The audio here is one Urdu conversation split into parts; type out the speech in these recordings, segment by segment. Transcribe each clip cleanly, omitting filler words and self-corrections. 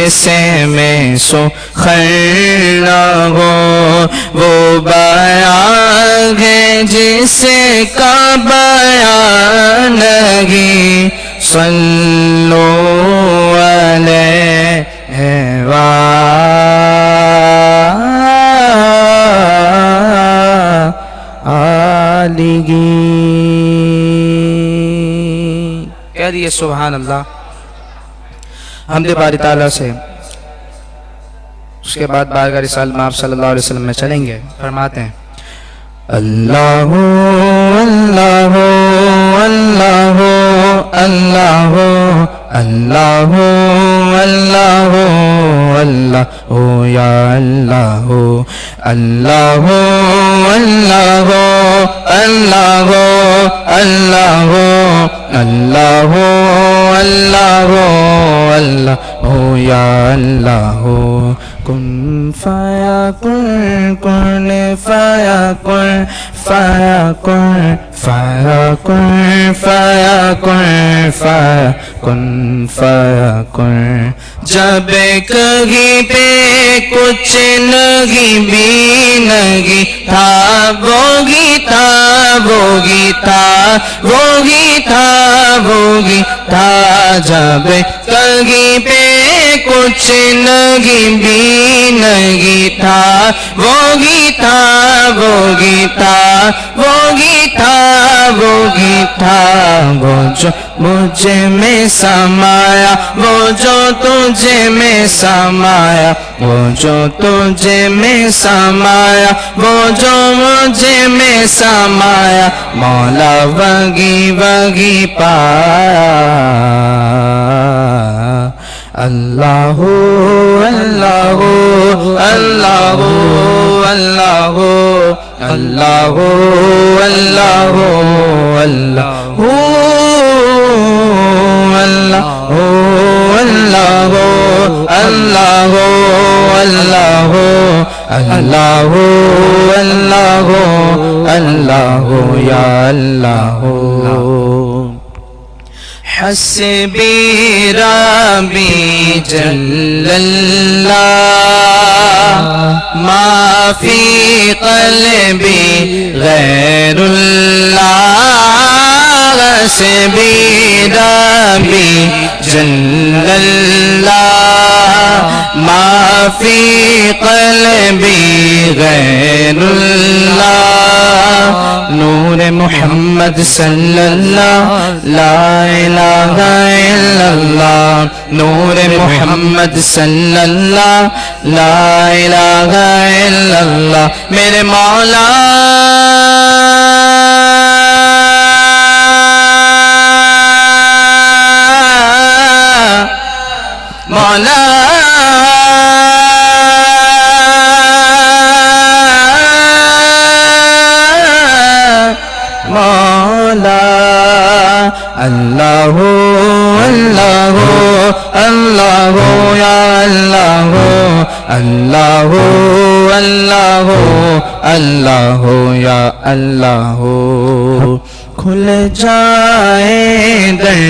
قصے میں سخر نہ ہو، وہ بیان ہے جس کا بیان نہیں، صلو علیہ وآلہ۔ کہہ دیئے سبحان اللہ، حمد باری تعالیٰ سے۔ اس کے بعد بارگاہ رسالت میں آپ صلی اللہ علیہ وسلم میں چلیں گے۔ فرماتے ہیں اللہ اللہ اللہ اللہ اللہ اللہ اللہ یا اللہ اللہ اللہ اللہ اللہ اللہ اللہ اللہ یا اللہ کن فیکن کن فیکن فیکن فیکن فیکن فیکن فیکن۔ جب کہیں پہ کچھ نہیں بھی نہیں تھا، وہی تھا وہی تھا وہی تھا وہی تھا، جب کہیں پہ کچھ نہیں بھی نہیں تھا، وہی تھا وہی تھا وہی تھا وہی تھا، وہ جو مجھ میں سمایا، وہ جو تجھے میں سمایا، وہ جو تجھے میں سمایا، وہ جو مجھے میں سمایا، مولا وہی وہی پایا۔ اللہ اللہ اللہ اللہ اللہ اللہ اللہ اللہ اللہ اللہ اللہ اللہ یا اللہ۔ حسبی ربی جل اللہ ما فی قلبی غیر اللہ، حسبی ربی جل اللہ ما فی قلبی غیر اللہ، نور محمد صلی اللہ لا الہ الا اللہ، نور محمد صلی اللہ لا الہ الا اللہ، میرے مولا مولا مولا اللہ اللہ اللہ یا اللہ اللہ اللہ اللہ یا اللہ۔ کھل جائے در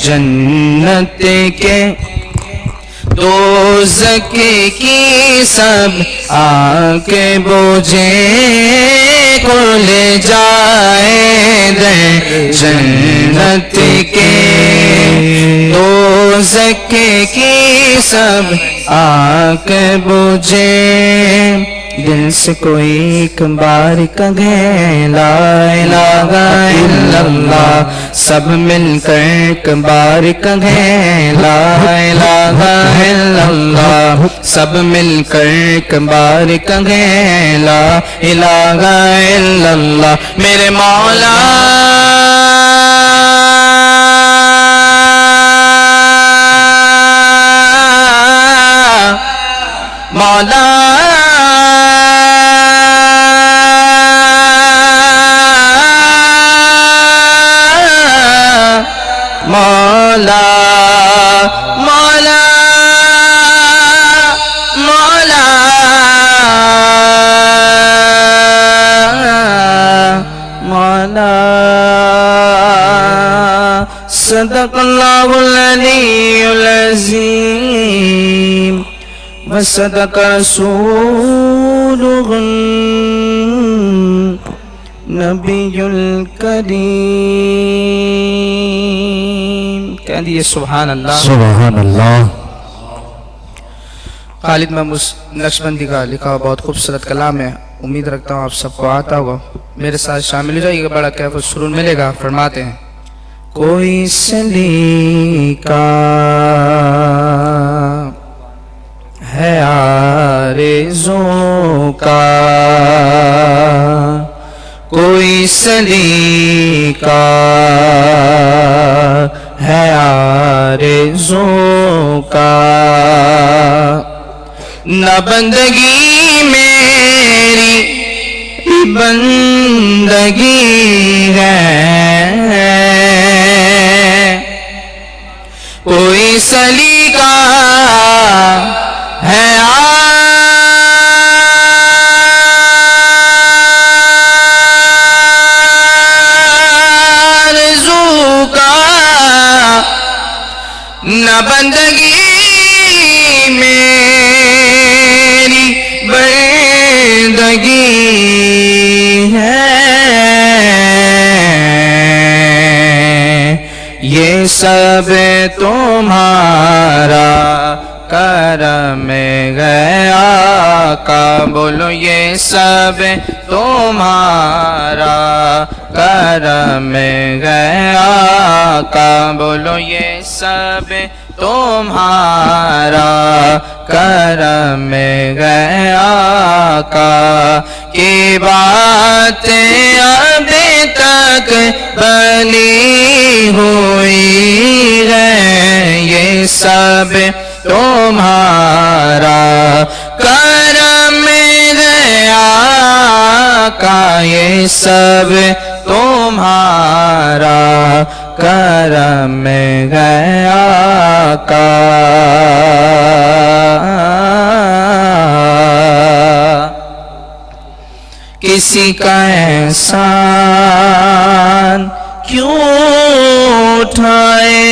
جنت کے، دوزخ کی سب آنکھیں بوجھے، کھل جائے در جنت کے، دوزخ کی سب آنکھیں بوجھے، دل سے کوئی ایک بار کہے لا الہ الا اللہ، سب مل کر ایک بار کہے لا الہ الا اللہ، سب مل کر ایک بار کہے لا الہ الا اللہ، میرے مولا مولا مولا مولا مولا مولا، صدق اللہ العلی العظیم۔ وصدق رسوله النبی الکریم. کہہ دیئے سبحان اللہ. سبحان اللہ. خالد محمود نقشبندی کا لکھا ہوا بہت خوبصورت کلام ہے. امید رکھتا ہوں آپ سب کو آتا ہوگا. میرے ساتھ شامل ہو جائیے گا, بڑا کیف و سرور ملے گا. فرماتے ہیں کوئی سلیقہ ہے آرزوں کا, کوئی سلیقہ ہے آرزوں کا, نہ بندگی میری بندگی ہے, کوئی سلیقہ ہے آرزو کا, نہ بندگی میری بندگی ہے, یہ سب تمہارا کرم ہے آقا. بولو یہ سب تمہارا کرم ہے آقا. بولو یہ سب تمہارا کرم ہے آقا. کی باتیں ابھی تک بنی ہوئی ہے, یہ سب تمہارا کرم ہے آقا. یہ سب تمہارا کرم ہے آقا. کسی کا احسان کیوں اٹھائے,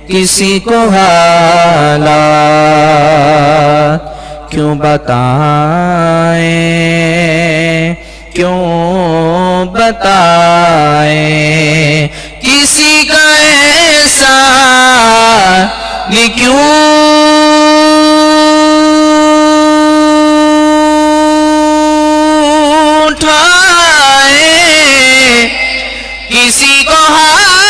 کسی کو حالات کیوں بتائیں, کیوں بتائیں, کسی کا احسان کیوں اٹھائیں, کسی کو حالات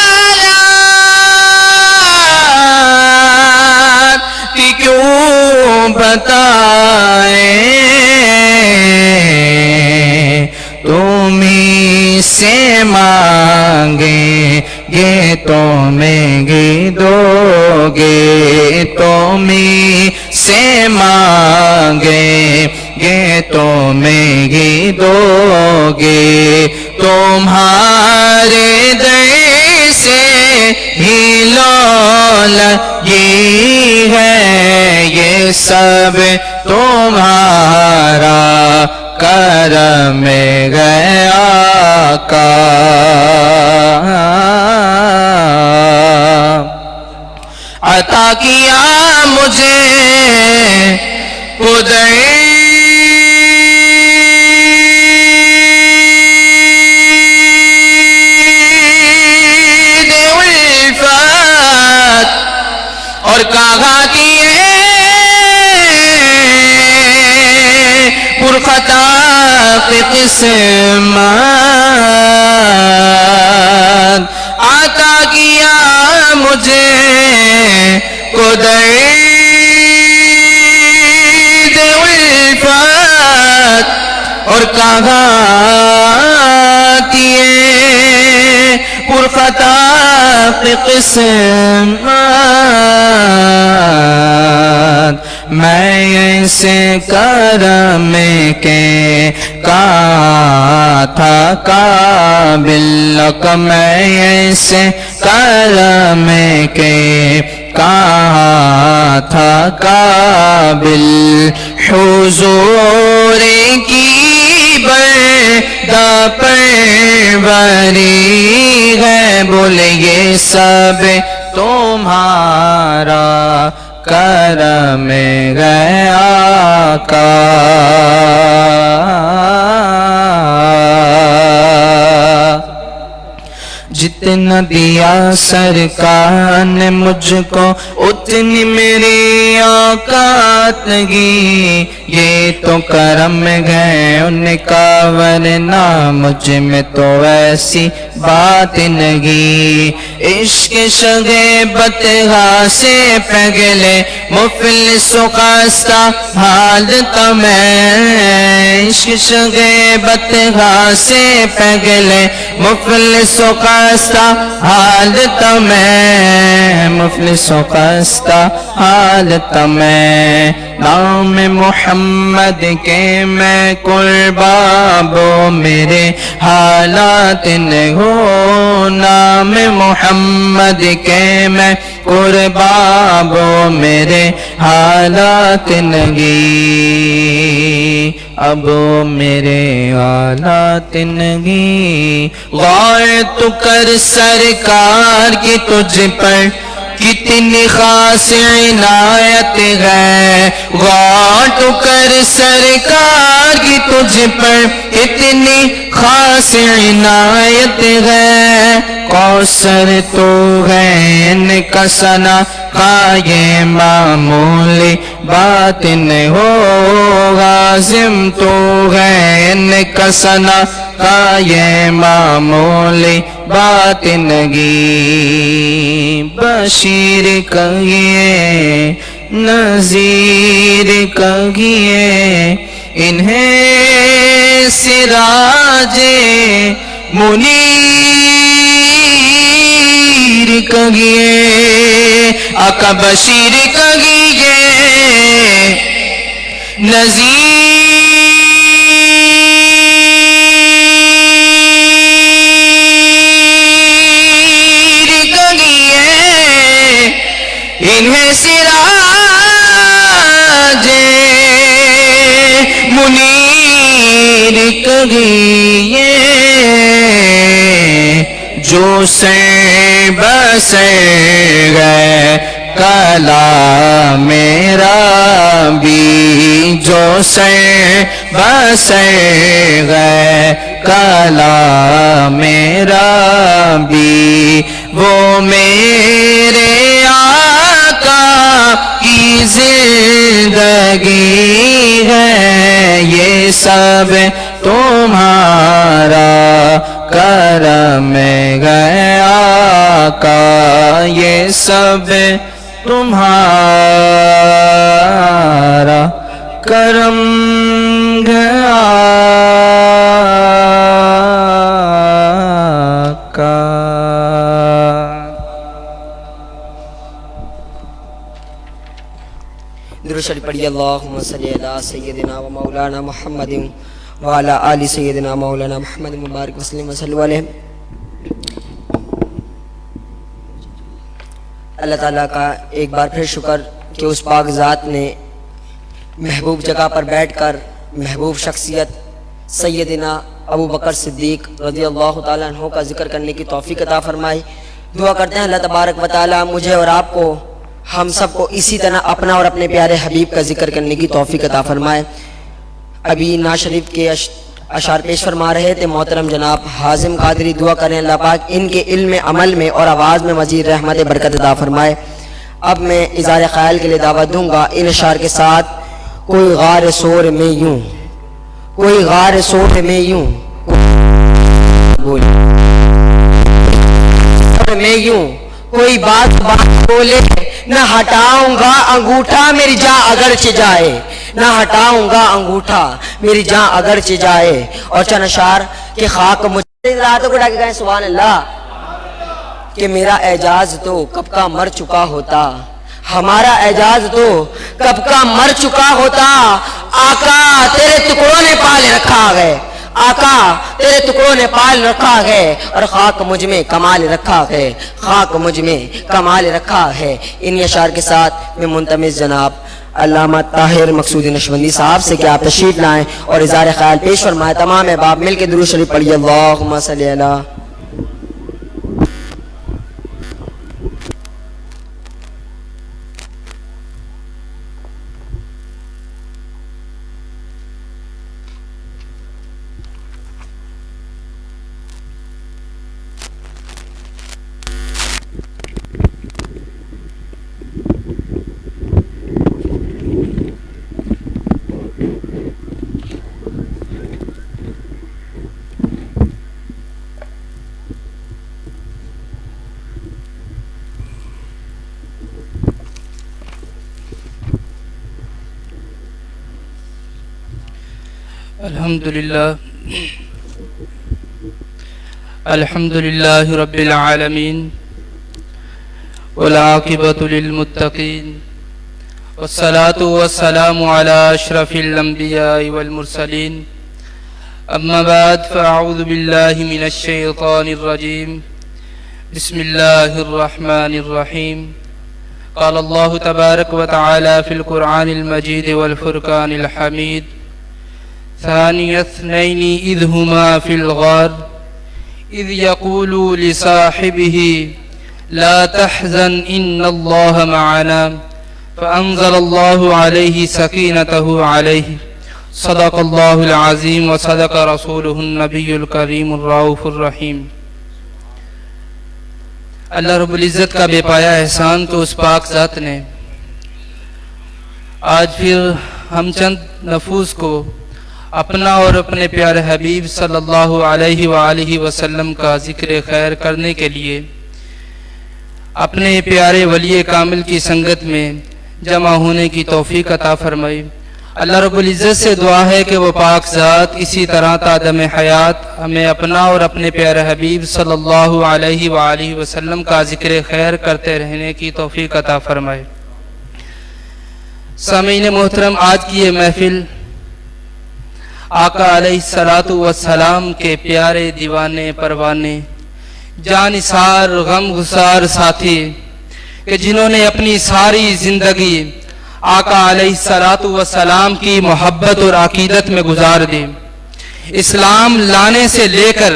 کیوں بتائیں, تمہیں سے مانگیں گے تمہیں گی دو گے, تمہیں سے مانگیں گے تمہیں گی دو گے, تمہارے در سے ہی لولی ہے, یہ سب تمہارا کرم ہے آقا. عطا کیا مجھے خدا اور کہا دیے پرخطا کی قسمت, عطا کیا مجھے قدید الفت, اور کہا دیے پرخطا کی قسمت. میں ایسے کرم کے کہاں تھا قابل, میں ایسے کرم کے کہاں تھا قابل, حضور کی بردہ پروری ہے. بولے یہ سب تمہارا کرم گئے آقا جتنا دیا سرکار نے مجھ کو اتنی میری اوقات لگی یہ تو کرم گئے ان کا ورنہ مجھ میں تو ایسی بات لگی عشق شگے بتگاہ سے پگلے مفلس و خستہ حالت میں عشق شگے بتگاہ سے پگلے مفلس و خستہ حالت میں مفلس و خستہ حالت میں نام محمد کے میں قربان وہ میرے حالات نہ ہو نام محمد کے میں قربان وہ میرے حالات نگی اب میرے حالات نگی غور تو کر سرکار کی تجھ پر کتنی خاص عنایت ہے غور تو کر سرکار کی تجھ پر کتنی خاص عنایت ہے کوثر تو ہے ان کا ثنا کا یہ معمولی بات نہ ہو غازم تو ہے ان کا ثنا کا یہ معمولی بات نگی بشیر کہیے نذیر کہیے انہیں سراج منیر کہیے آقا بشیر کہیے نذیر انہیں سراج منیر کہیے جو سے بس گئے کلام میرا بھی جو سے بس گئے کلام میرا بھی وہ میرے کی زندگی ہے یہ سب تمہارا کرم گئے آقا یہ سب تمہارا کرم گیا آقا درود شریف پڑھیے اللہم صلی علی سیدنا و مولانا محمد وعلی آل سیدنا مولانا محمد مبارک وسلم وصلو علیہ. اللہ تعالیٰ کا ایک بار پھر شکر کہ اس پاک ذات نے محبوب جگہ پر بیٹھ کر محبوب شخصیت سیدنا ابو بکر صدیق رضی اللہ تعالیٰ عنہ کا ذکر کرنے کی توفیق عطا فرمائی. دعا کرتے ہیں اللہ تبارک و تعالیٰ مجھے اور آپ کو ہم سب کو اسی طرح اپنا اور اپنے پیارے حبیب کا ذکر کرنے کی توفیق عطا فرمائے. ابھی نعت شریف کے اشعار پیش فرما رہے تھے محترم جناب حازم قادری. دعا کریں اللہ پاک ان کے علم عمل میں اور آواز میں مزید رحمت برکت عطا فرمائے. اب میں اظہار خیال کے لیے دعوت دوں گا ان اشعار کے ساتھ. کوئی غار سور میں یوں کوئی غار سور میں یوں میں یوں کوئی بات بولے نہ ہٹاؤں گا انگوٹھا میری جاں اگرچہ جائے نہ ہٹاؤں گا انگوٹھا میری جاں اگرچہ جائے. اور چند اشعار کہ خاک مجھے راتوں کو ڈاکے گئے سبحان اللہ کہ میرا اعجاز تو کب کا مر چکا ہوتا ہمارا اعجاز تو کب کا مر چکا ہوتا. آقا تیرے ٹکڑوں نے پال رکھا ہے آقا تیرے ٹکڑوں نے پال رکھا ہے اور خاک مجھ میں کمال رکھا ہے خاک مجھ میں کمال رکھا ہے. ان اشعار کے ساتھ میں منتمس جناب علامہ طاہر مقصود نقشبندی صاحب سے کہ آپ تشریف لائیں اور اظہار خیال پیش فرمائیں. تمام احباب مل کے درود شریف پڑھیے اللہم صلی علی. الحمد لله رب العالمين والعاقبة للمتقين والصلاة والسلام على أشرف الأنبياء والمرسلين أما بعد فأعوذ بالله من الشيطان الرجيم بسم الله الرحمن الرحيم قال الله تبارك وتعالى في القرآن المجيد والفرقان الحميد ثاني اثنين إذ هما في الغار إذ يقول لصاحبه لا تحزن إن الله معنا فأنزل الله عليه سكينته عليه صدق الله العظيم وصدق رسوله النبي الكريم الرؤوف الرحيم. اللہ رب العزت کا بے پایا احسان تو اس پاک ذات نے آج پھر ہم چند نفوس کو اپنا اور اپنے پیارے حبیب صلی اللہ علیہ وآلہ وسلم کا ذکر خیر کرنے کے لیے اپنے پیارے ولی کامل کی سنگت میں جمع ہونے کی توفیق عطا فرمائی. اللہ رب العزت سے دعا ہے کہ وہ پاک ذات اسی طرح تا دم حیات ہمیں اپنا اور اپنے پیارے حبیب صلی اللہ علیہ وآلہ وسلم کا ذکر خیر کرتے رہنے کی توفیق عطا فرمائے. سامعین محترم، آج کی یہ محفل آقا علیہ الصلوۃ والسلام کے پیارے دیوانے پروانے جانثار غم گسار ساتھی کہ جنہوں نے اپنی ساری زندگی آقا علیہ الصلوۃ والسلام کی محبت اور عقیدت میں گزار دی. اسلام لانے سے لے کر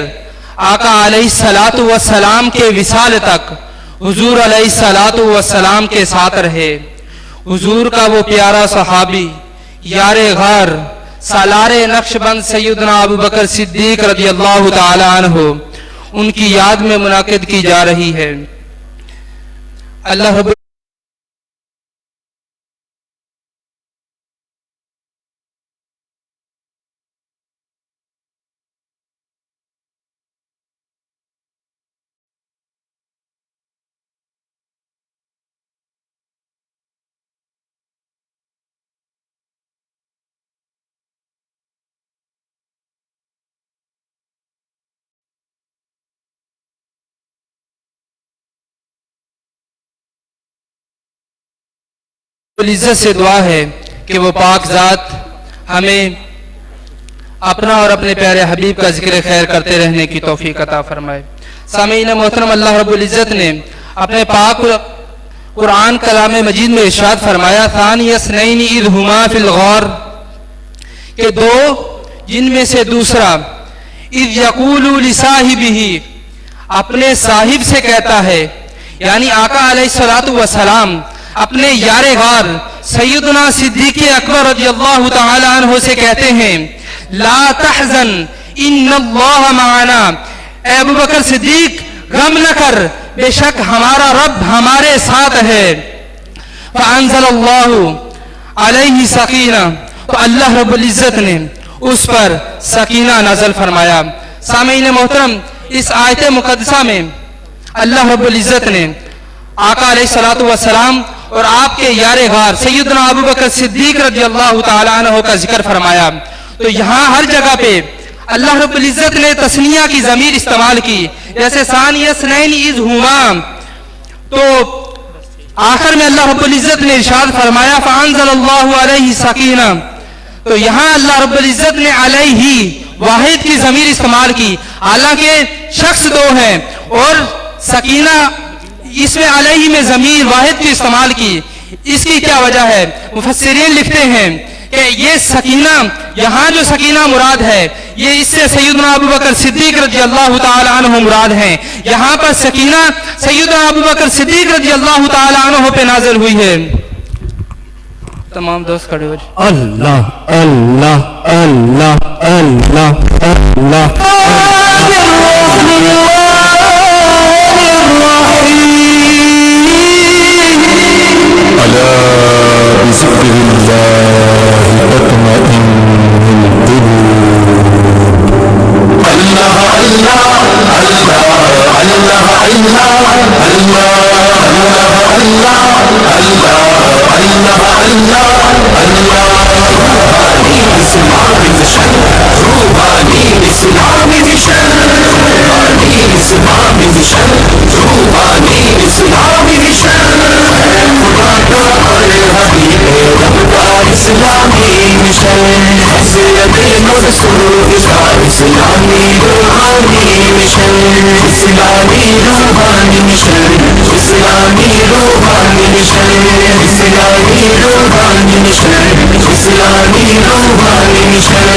آقا علیہ الصلوۃ والسلام کے وصال تک حضور علیہ الصلوۃ والسلام کے ساتھ رہے. حضور کا وہ پیارا صحابی یار غار سالار نقش بند سیدنا ابو بکر صدیق رضی اللہ تعالی عنہ ان کی یاد میں منعقد کی جا رہی ہے. اللہ رب العزت سے دعا ہے کہ وہ پاک ذات ہمیں اپنا اور اپنے پیارے حبیب کا ذکر خیر کرتے رہنے کی توفیق عطا فرمائے. سامعین محترم، اللہ رب العزت نے اپنے پاک قرآن کلام مجید میں ارشاد فرمایا ثانی اثنین اذ ہما فی الغار کہ دو جن میں سے دوسرا اذ یقول لصاحبہ اپنے صاحب سے کہتا ہے، یعنی آقا علیہ الصلوۃ والسلام اپنے یار غار سیدنا صدیق اکبر رضی اللہ تعالی عنہ سے کہتے ہیں لا تحزن ان اللہ معنا، اے ابو بکر صدیق غم نہ کر، بے شک ہمارا رب ہمارے ساتھ ہے. فانزل اللہ علیہ سکینہ، تو اللہ رب العزت نے اس پر سکینہ نازل فرمایا. سامعین محترم، اس آیت مقدسہ میں اللہ رب العزت نے آقا علیہ الصلوۃ والسلام اور آپ کے یار غار سیدنا ابو بکر صدیق رضی اللہ تعالی عنہ کا ذکر فرمایا. تو یہاں ہر جگہ پہ اللہ رب العزت نے تثنیہ کی ضمیر استعمال کی، جیسے ثانی اثنین اذ ہما، تو آخر میں اللہ رب العزت نے ارشاد فرمایا فانزل اللہ علیہ سکینہ. تو یہاں اللہ رب العزت نے علیہ واحد کی ضمیر استعمال کی، حالانکہ شخص دو ہیں اور سکینہ اس میں علیہ میں ضمیر واحد کی استعمال کی. اس کی کیا وجہ ہے؟ مفسرین لکھتے ہیں کہ یہ سکینہ، یہاں جو سکینہ مراد ہے یہ اس سے سیدنا ابو بکر صدیق رضی اللہ تعالی عنہ مراد ہیں. یہاں پر سکینہ سیدنا ابو بکر صدیق رضی اللہ تعالی عنہ پہ نازل ہوئی ہے. تمام دوست کھڑے ہو جائیں. اللہ اللہ اللہ اللہ اللہ ألا بذكر الله تطمئن القلوب. الله الله الله الله الله الله الله الله الله. اسم عربي فشل اسلامی روحانی مشن اسلامی روحانی مشن اسلامی روحانی مشن اسلامی روحانی مشن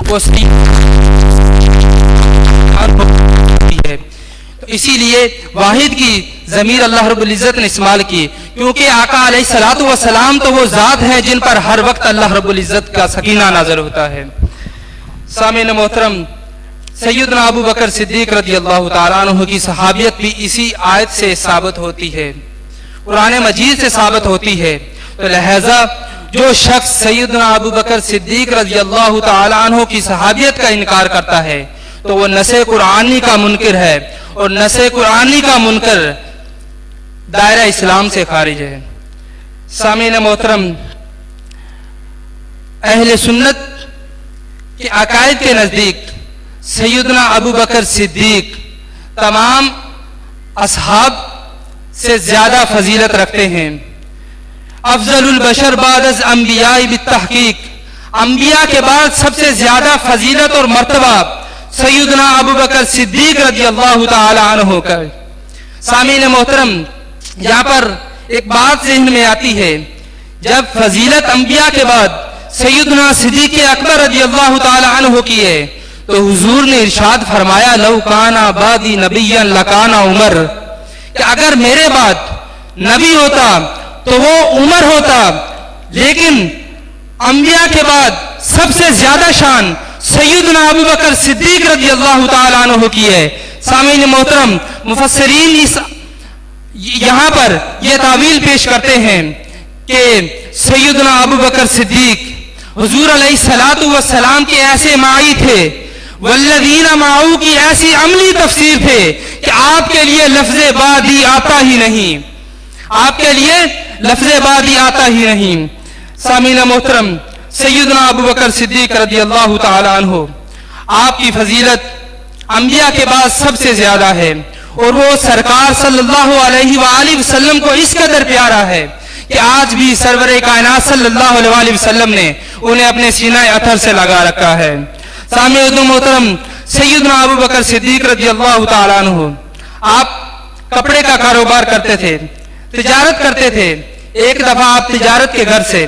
وہ صحیح ہے. تو اسی لیے واحد کی ضمیر اللہ رب العزت نے استعمال کی، کیونکہ آقا علیہ الصلوۃ والسلام تو وہ ذات ہیں جن پر ہر وقت اللہ رب العزت کا سکینہ نازل ہوتا ہے. سامعین محترم، سیدنا ابو بکر صدیق رضی اللہ تعالیٰ عنہ کی صحابیت بھی اسی آیت سے ثابت ہوتی ہے، قرآن مجید سے ثابت ہوتی ہے. تو لہذا جو شخص سیدنا ابو بکر صدیق رضی اللہ تعالیٰ عنہ کی صحابیت کا انکار کرتا ہے تو وہ نص قرآنی کا منکر ہے، اور نص قرآنی کا منکر دائرہ اسلام سے خارج ہے. سامعین محترم، اہل سنت کے عقائد کے نزدیک سیدنا ابو بکر صدیق تمام اصحاب سے زیادہ فضیلت رکھتے ہیں. افضل البشر بعد از انبیاء بالتحقیق، انبیاء کے بعد سب سے زیادہ فضیلت اور مرتبہ سیدنا ابو بکر صدیق رضی اللہ تعالی عنہ کا. سامعین محترم، یہاں پر ایک بات ذہن میں آتی ہے، جب فضیلت انبیاء کے بعد سیدنا صدیق اکبر رضی اللہ تعالی عنہ کی ہے تو حضور نے ارشاد فرمایا لو کان بعدی نبیا لکان عمر، کہ اگر میرے بعد نبی ہوتا تو وہ عمر ہوتا. لیکن انبیاء کے بعد سب سے زیادہ شان سیدنا ابو بکر صدیق رضی اللہ تعالی عنہ کی ہے. سامعین محترم، مفسرین یہاں پر یہ تعویل پیش کرتے ہیں کہ سیدنا ابو بکر صدیق حضور علیہ الصلوۃ والسلام کے ایسے مائی تھے، والذین معه کی ایسی عملی تفسیر تھے کہ آپ کے لیے لفظ بعدی آتا ہی نہیں، آپ کے لیے لفظ بعدی آتا ہی نہیں. سامعین محترم، سیدنا ابو بکر صدیق رضی اللہ تعالی عنہ، آپ کی فضیلت انبیاء کے بعد سب سے زیادہ ہے، اور وہ سرکار صلی اللہ علیہ وآلہ وسلم کو اس قدر پیارا ہے کہ آج بھی سرور کائنات صلی اللہ علیہ وآلہ وسلم نے انہیں اپنے سینہ اطہر سے لگا رکھا ہے. سامعین محترم، سیدنا ابو بکر صدیق رضی اللہ تعالی عنہ آپ کپڑے کا کاروبار کرتے تھے، تجارت کرتے تھے. ایک دفعہ آپ تجارت کے گھر سے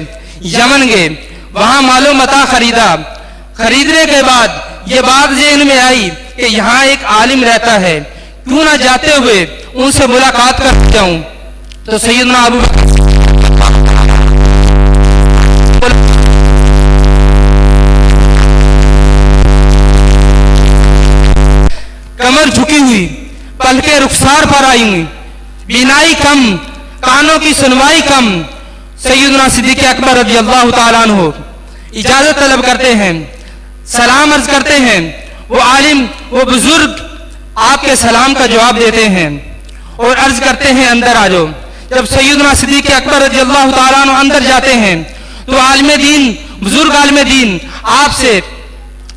یمن گئے، وہاں مال و متاع خریدا. خریدنے کے بعد یہ بات ذہن میں آئی کہ یہاں ایک عالم رہتا ہے، کیوں نہ جاتے ہوئے ان سے ملاقات کر جاؤں. تو سیدنا ابو کمر جھکی ہوئی، پلکیں رخسار پر آئی ہوئی، بینائی کم، کانوں کی سنوائی کم. سیدنا صدیق اکبر رضی اللہ تعالیٰ عنہ اجازت طلب کرتے ہیں، سلام عرض کرتے ہیں. وہ عالم، وہ بزرگ آپ کے سلام کا جواب دیتے ہیں اور عرض کرتے ہیں اندر آ جاؤ. جب سیدنا صدیق اکبر رضی اللہ تعالیٰ عنہ اندر جاتے ہیں تو عالم دین، بزرگ عالم دین آپ سے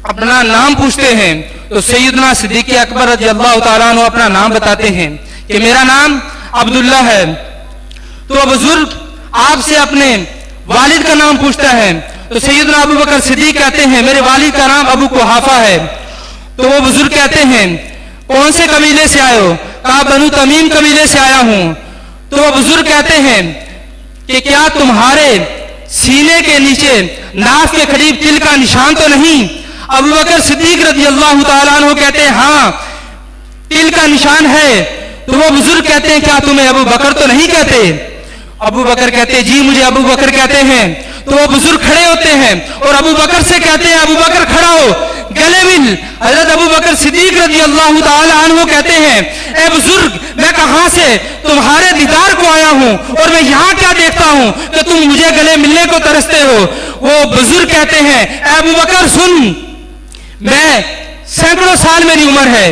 اپنا نام پوچھتے ہیں. تو سیدنا صدیق اکبر رضی اللہ تعالیٰ عنہ اپنا نام بتاتے ہیں کہ میرا نام عبداللہ ہے. تو وہ بزرگ آپ سے اپنے والد کا نام پوچھتا ہے. تو سیدنا ابو بکر صدیق کہتے ہیں میرے والد کا نام ابو قحافہ ہے. تو وہ بزرگ کہتے ہیں کون سے قبیلے سے آئے ہو؟ کہا بنو تمیم قبیلے سے آیا ہوں. تو وہ بزرگ کہتے ہیں کہ کیا تمہارے سینے کے نیچے ناف کے قریب تل کا نشان تو نہیں؟ ابو بکر صدیق رضی اللہ تعالیٰ عنہ کہتے ہیں ہاں تل کا نشان ہے. تو وہ بزرگ کہتے ہیں کیا تمہیں ابو بکر تو نہیں کہتے؟ ابو بکر کہتے ہیں جی مجھے ابو بکر کہتے ہیں. تو وہ بزرگ کھڑے ہوتے ہیں اور ابو بکر سے کہتے ہیں ابو بکر کھڑا ہو، گلے مل. حضرت ابو بکر صدیق رضی اللہ تعالی عنہ کہتے ہیں اے بزرگ میں کہاں سے تمہارے دیدار کو آیا ہوں اور میں یہاں کیا دیکھتا ہوں کہ تم مجھے گلے ملنے کو ترستے ہو. وہ بزرگ کہتے ہیں اے ابو بکر سن، میں سینکڑوں سال میری عمر ہے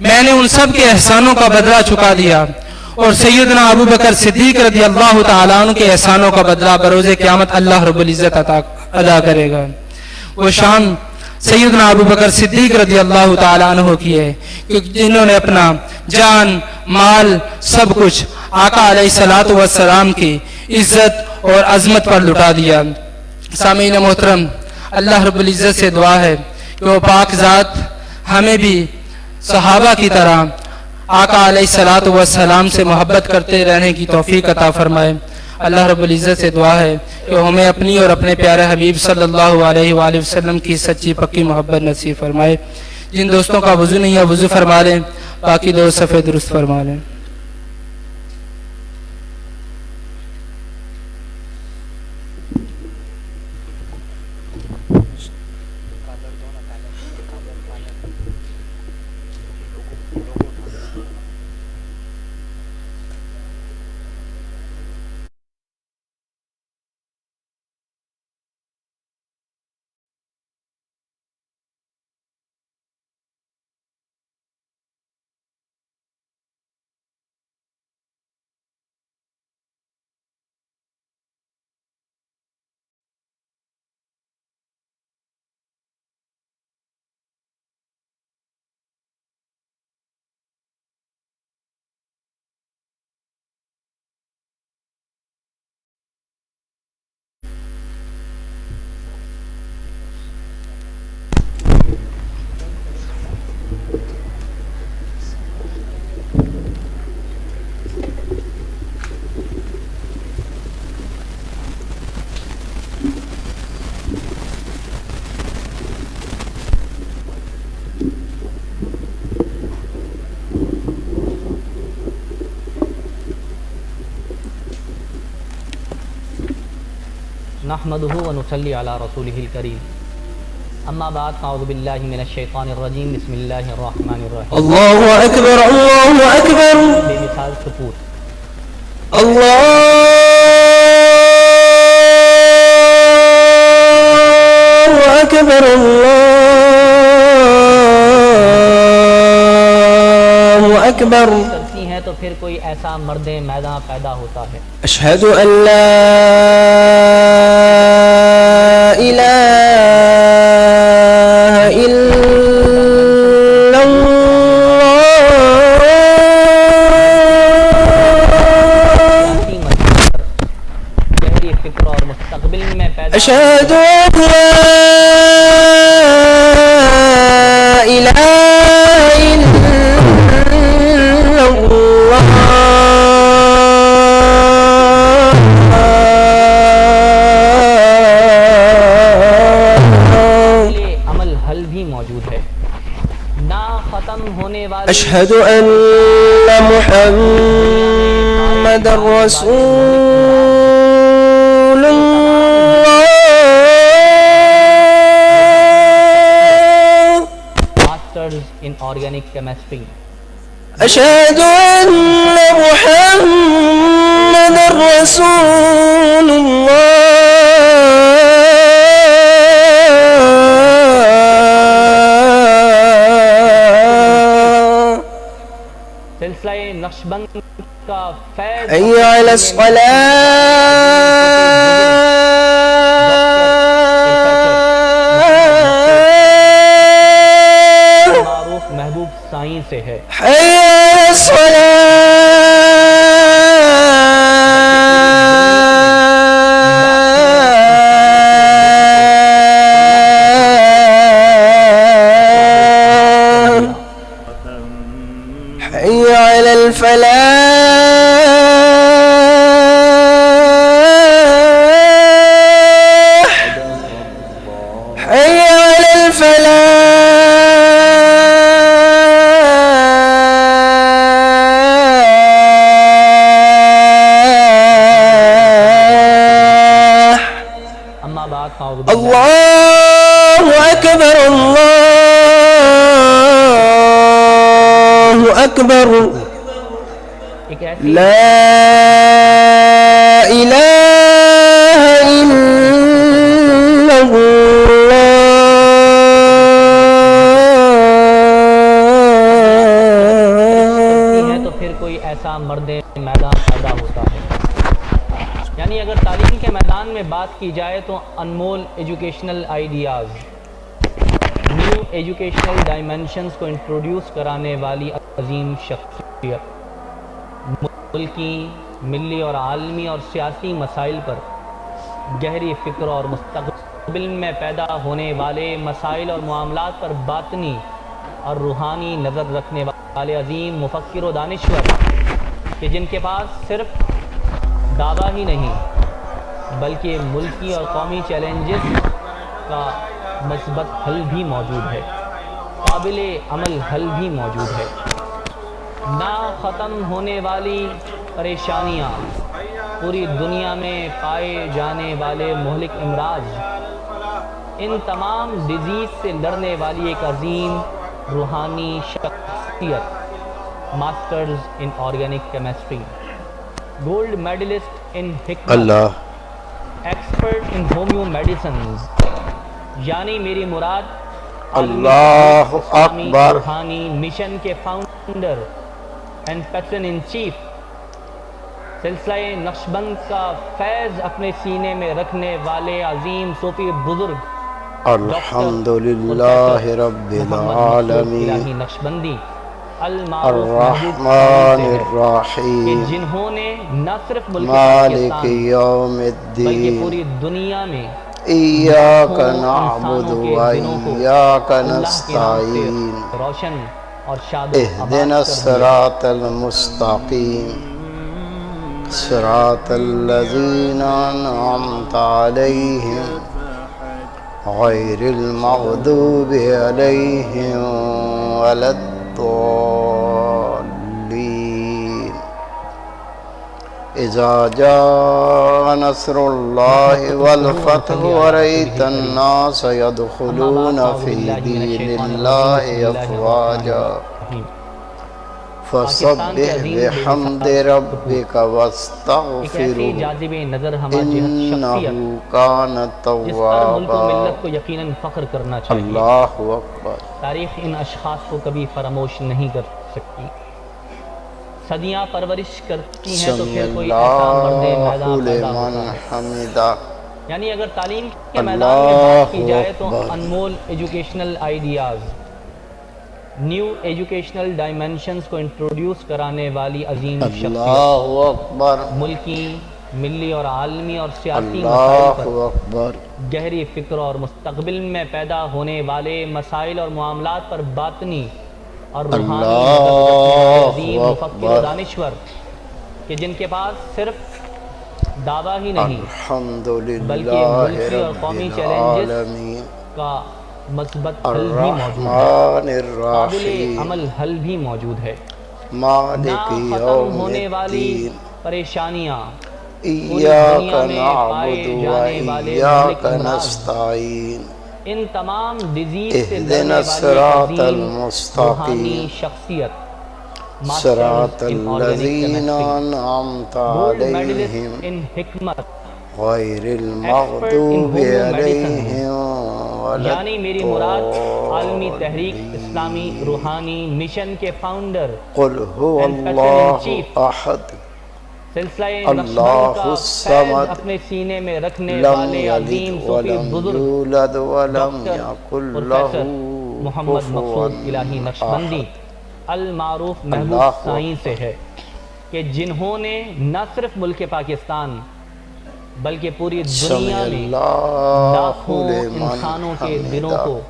میں نے ان سب کے احسانوں کا بدلہ چکا دیا اور سیدنا ابو بکر صدیق رضی اللہ تعالیٰ عنہ کے احسانوں کا بدلہ بروز قیامت اللہ رب العزت ادا کرے گا۔ وہ شان سیدنا ابو بکر صدیق رضی اللہ تعالیٰ عنہ کی ہے کہ جنہوں نے اپنا جان مال سب کچھ آقا علیہ الصلوۃ والسلام کی عزت اور عظمت پر لٹا دیا۔ سامعین محترم، اللہ رب العزت سے دعا ہے کہ وہ پاک ذات ہمیں بھی صحابہ کی طرح آقا علیہ الصلوۃ والسلام سے محبت کرتے رہنے کی توفیق عطا فرمائے۔ اللہ رب العزت سے دعا ہے کہ ہمیں اپنی اور اپنے پیارے حبیب صلی اللہ علیہ وآلہ وسلم کی سچی پکی محبت نصیب فرمائے۔ جن دوستوں کا وضو نہیں ہے وضو فرما لیں، باقی دو صفحے درست فرما لیں۔ نحمده ونصلي على رسوله الكريم اما بعد اعوذ بالله من الشیطان الرجیم بسم اللہ الرحمن الرحیم اللہ اکبر اللہ اکبر بے مثال سپور اللہ اکبر اللہ اکبر کرتی ہیں تو پھر کوئی ایسا مرد میداں پیدا ہوتا ہے۔ اشہد ان لا الہ الا اللہ گہری فکر اور مستقبل میں پیدا اشہد ان لا الہ الا عمل حل بھی موجود ہے، نہ ختم ہونے والے اشہد ان محمد رسول اللہ ماسٹرز ان آرگینک کیمسٹری اشہد ان محمد رسول اللہ سلسلہ نقشبند کا فیض حی علی الصلاة معروف محبوب سائیں سے ہے۔ حی علی الصلاة حی علی الفلاح حی علی الفلاح اما بعد فاعوذ باللہ اللہ اکبر اللہ اکبر ایک ایسی لا الہ الا اللہ ایسا مرد میدان پیدا ہوتا ہے۔ یعنی اگر تعلیم کے میدان میں بات کی جائے تو انمول educational ideas, new educational dimensions کو انٹروڈیوس کرانے والی عظیم شخصیت، ملکی، ملی اور عالمی اور سیاسی مسائل پر گہری فکر اور مستقبل میں پیدا ہونے والے مسائل اور معاملات پر باطنی اور روحانی نظر رکھنے والے عظیم مفکر و دانشور، کہ جن کے پاس صرف دعویٰ ہی نہیں بلکہ ملکی اور قومی چیلنجز کا مثبت حل بھی موجود ہے، قابل عمل حل بھی موجود ہے۔ نہ ختم ہونے والی پریشانیاں، پوری دنیا میں پائے جانے والے مہلک امراض، ان تمام ڈیزیز سے لڑنے والی ایک عظیم روحانی شخصیت، masters in organic chemistry, gold medallist in حکمت، ایکسپرٹ ان ہومیو میڈیسنز، یعنی میری مراد اللہ اکبر، روحانی مشن کے founder and pattern in chief, سلسلہ نقشبند کا فیض اپنے سینے میں رکھنے والے عظیم صوفی بزرگ الحمدللہ رب العالمین، الہی نقشبندی المعروف الرحمن کہ الرحیم، جنہوں نے نہ صرف ملک مالک پاکستان یوم بلکہ الدین، پوری دنیا میں ایاک لاکھوں نعبد انسانوں کے و دلوں کو ایاک اللہ کے نام نستعین، سے روشن اور شاد و اہدنا آباد کر دیا۔ الصراط المستقیم، صراط الذین انعمت علیہم غیر المغضوب علیہم ولا الضالین۔ اذا جاء نصر اللہ والفتح ورأیت الناس يدخلون فی دین اللہ افواجا فسبح بحمد ربک ایک واستغفرہ ایسی جاذب نظر ہمہ جہت شخصیت انہ کان جس پر ملک و توابا۔ ملت کو یقیناً فخر کرنا چاہیے۔ اللہ اکبر۔ تاریخ ان اشخاص کو کبھی فراموش نہیں کر سکتی، صدیاں پرورش کرتی ہیں تو سمی پھر کوئی ایسا مرد اللہ میدان پیدا لمن ہوتا ہے۔ حمدہ۔ یعنی اگر تعلیم کے میدان میں بات کی جائے تو اللہ اکبر۔ انمول educational ideas, new educational dimensions کو انٹروڈیوس کرانے والی عظیم شخصیت، اللہ اکبر، ملکی، ملی اور عالمی اور سیاسی مسائل اللہ پر اکبر، گہری فکر اور مستقبل میں پیدا ہونے والے مسائل اور معاملات پر باطنی اور روحانی نظر رکھنے والے عظیم مفکر و دانشور، کہ جن کے پاس صرف دعویٰ ہی نہیں بلکہ ملکی اور الحمدللہ قومی رب چیلنجز العالمین، کا مثبت حل بھی موجود ہے، الرحمن قابل الرحیم، عمل حل بھی موجود ہے۔ مالک نہ ختم یوم ہونے والی الدین، پریشانیاں، ایاک دنیا میں پائے نعبد و جانے والے ایاک مہلک امراض، نستعین، ان تمام ڈیزیز سے اہدنا لڑنے والی الصراط عظیم المستقیم، روحانی شخصیت، صراط ماسٹرز ان آرگینک الذین کیمسٹری، انعمت گولڈ علیہم میڈلسٹ ان حکمت، غیر المغضوب علیہم ولا یعنی میری مراد عالمی تحریک اسلامی روحانی مشن کے فاؤنڈر قل هو and Patron in Allah Chief، احد سلسلہ اللہ نقشبند کا الصمد، فیض اپنے سینے میں رکھنے لم والے یلد عظیم صوفی ولم بزرگ یولد ولم ڈاکٹر یکن پروفیسر لہ محمد کفوا مقصود الہی نقشبندی المعروف محبوب اللہ سائیں سے ہے، کہ جنہوں نے نہ صرف ملک پاکستان بلکہ پوری سمی دنیا میں اللہ لاکھوں لمن انسانوں کے دلوں حمدہ۔ کو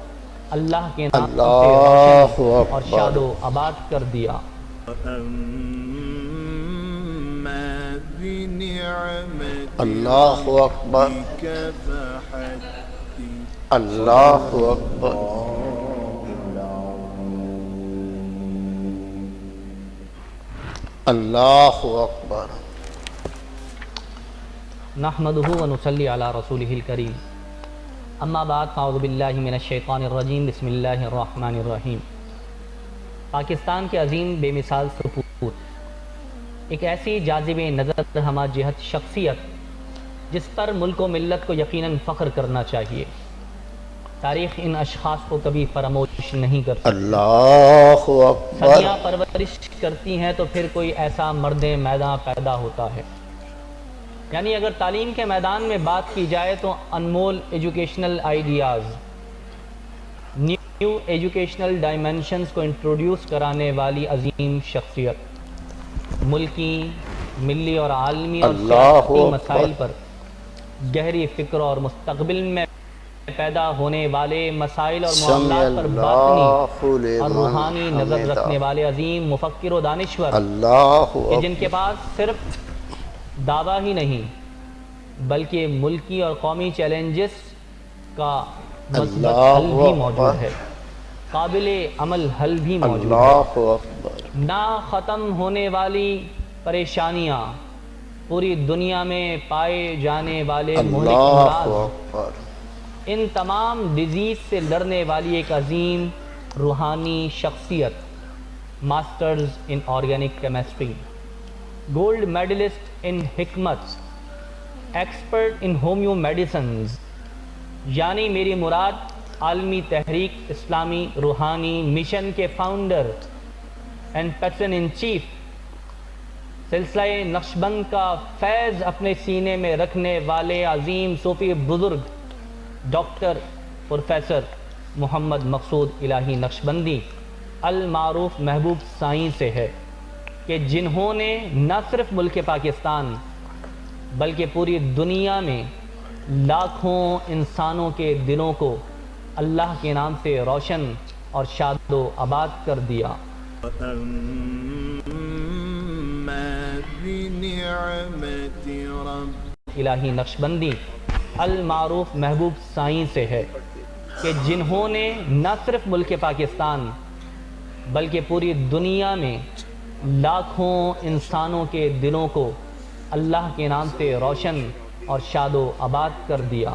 اللہ کے نام سے اللہ روشن اور اکبر۔ شاد و آباد کر دیا۔ اللہ اکبر، اللہ اکبر، اللہ اکبر۔ نحمدہ و نصلی علی رسولہ الکریم، اما بعد فاعوذ باللہ من الشیطان الرجیم، بسم اللہ الرحمن الرحیم۔ پاکستان کے عظیم بے مثال سپوت، ایک ایسی جاذب نظر ہمہ جہت شخصیت جس پر ملک و ملت کو یقیناً فخر کرنا چاہیے۔ تاریخ ان اشخاص کو کبھی فراموش نہیں کر سکتی۔ اللہ اکبر صدیاں پرورش کرتی ہیں تو پھر کوئی ایسا مرد میدان پیدا ہوتا ہے۔ یعنی اگر تعلیم کے میدان میں بات کی جائے تو انمول educational ideas, new educational dimensions کو انٹروڈیوس کرانے والی عظیم شخصیت، ملکی، ملی اور عالمی اور اللہ سیاسی اکبر۔ مسائل پر گہری فکر اور مستقبل میں پیدا ہونے والے مسائل اور سمع معاملات پر اللہ باطنی اور لمن روحانی نظر حمدہ۔ رکھنے والے عظیم مفکر و دانشور اللہ کہ جن کے اکبر پاس صرف دعویٰ ہی نہیں بلکہ ملکی اور قومی چیلنجز کا مثبت اللہ حل بھی اکبر۔ موجود ہے، قابل عمل حل بھی موجود ہے۔ اللہ اکبر نہ ختم ہونے والی پریشانیاں، پوری دنیا میں پائے جانے والے مہلک اللہ امراض، اکبر ان تمام ڈیزیز سے لڑنے والی ایک عظیم روحانی شخصیت، masters in organic chemistry, gold medallist in حکمت، ایکسپرٹ ان ہومیو میڈیسنز، یعنی میری مراد عالمی تحریک اسلامی روحانی مشن کے founder and pattern in chief, سلسلہ نقشبند کا فیض اپنے سینے میں رکھنے والے عظیم صوفی بزرگ ڈاکٹر پروفیسر محمد مقصود الہی نقشبندی المعروف محبوب سائیں سے ہے، کہ جنہوں نے نہ صرف ملک پاکستان بلکہ پوری دنیا میں لاکھوں انسانوں کے دلوں کو اللہ کے نام سے روشن اور شاد و آباد کر دیا۔ الہی نقشبندی المعروف محبوب سائیں سے ہے، کہ جنہوں نے نہ صرف ملک پاکستان بلکہ پوری دنیا میں لاکھوں انسانوں کے دلوں کو اللہ کے نام سے روشن اور شاد و آباد کر دیا۔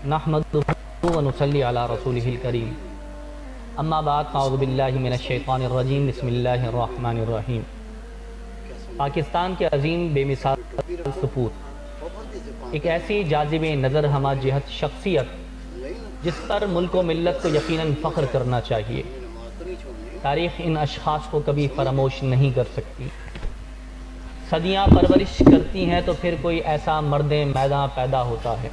نحمدہ ونصلی علی رسولہ الکریم، اما بعد فاعوذ باللہ من الشیطان الرجیم، بسم اللہ الرحمن الرحیم۔ پاکستان کے عظیم بے مثال سپوت، ایک ایسی جاذب نظر ہمہ جہت شخصیت جس پر ملک و ملت کو یقیناً فخر کرنا چاہیے۔ تاریخ ان اشخاص کو کبھی فراموش نہیں کر سکتی۔ صدیاں پرورش کرتی ہیں تو پھر کوئی ایسا مرد میدان پیدا ہوتا ہے۔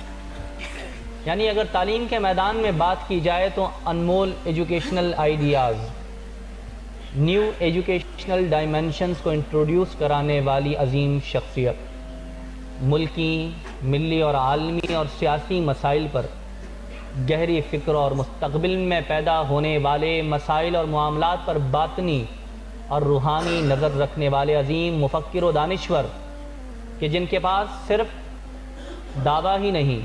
یعنی اگر تعلیم کے میدان میں بات کی جائے تو انمول educational ideas, new educational dimensions کو انٹروڈیوس کرانے والی عظیم شخصیت، ملکی، ملی اور عالمی اور سیاسی مسائل پر گہری فکر اور مستقبل میں پیدا ہونے والے مسائل اور معاملات پر باطنی اور روحانی نظر رکھنے والے عظیم مفکر و دانشور کہ جن کے پاس صرف دعویٰ ہی نہیں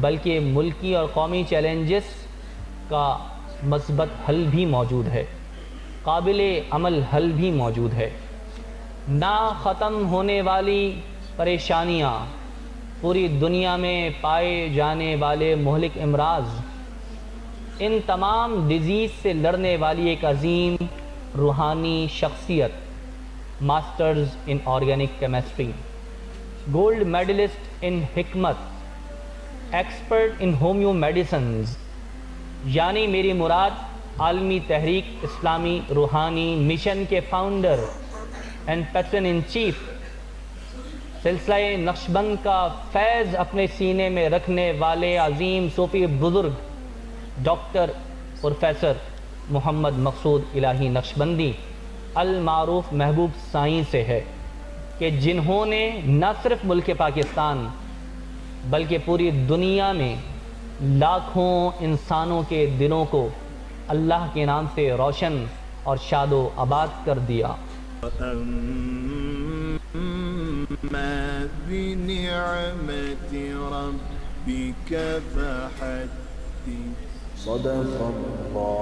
بلکہ ملکی اور قومی چیلنجز کا مثبت حل بھی موجود ہے، قابل عمل حل بھی موجود ہے۔ نہ ختم ہونے والی پریشانیاں، پوری دنیا میں پائے جانے والے مہلک امراض، ان تمام ڈیزیز سے لڑنے والی ایک عظیم روحانی شخصیت، masters in organic chemistry, gold medallist in حکمت، ایکسپرٹ ان ہومیو میڈیسنز، یعنی میری مراد عالمی تحریک اسلامی روحانی مشن کے founder and pattern in chief, سلسلہ نقشبند کا فیض اپنے سینے میں رکھنے والے عظیم صوفی بزرگ ڈاکٹر پروفیسر محمد مقصود الہی نقشبندی المعروف محبوب سائیں سے ہے، کہ جنہوں نے نہ صرف ملک پاکستان بلکہ پوری دنیا میں لاکھوں انسانوں کے دلوں کو اللہ کے نام سے روشن اور شاد و آباد کر دیا۔ بنعمة ربك فحدث صدق الله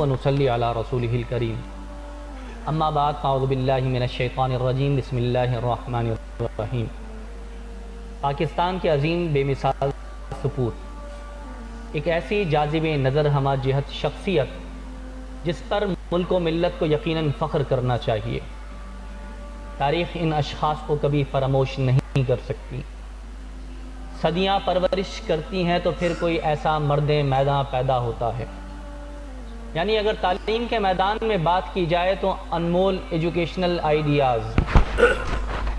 و نصلی علی رسولہ الکریم اما بعد فاعوذ باللہ من الشیطان الرجیم بسم اللہ الرحمن الرحیم۔ پاکستان کے عظیم بے مثال سپوت، ایک ایسی جاذب نظر ہمہ جہت شخصیت جس پر ملک و ملت کو یقیناً فخر کرنا چاہیے۔ تاریخ ان اشخاص کو کبھی فراموش نہیں کر سکتی۔ صدیاں پرورش کرتی ہیں تو پھر کوئی ایسا مرد میدان پیدا ہوتا ہے۔ یعنی اگر تعلیم کے میدان میں بات کی جائے تو انمول educational ideas,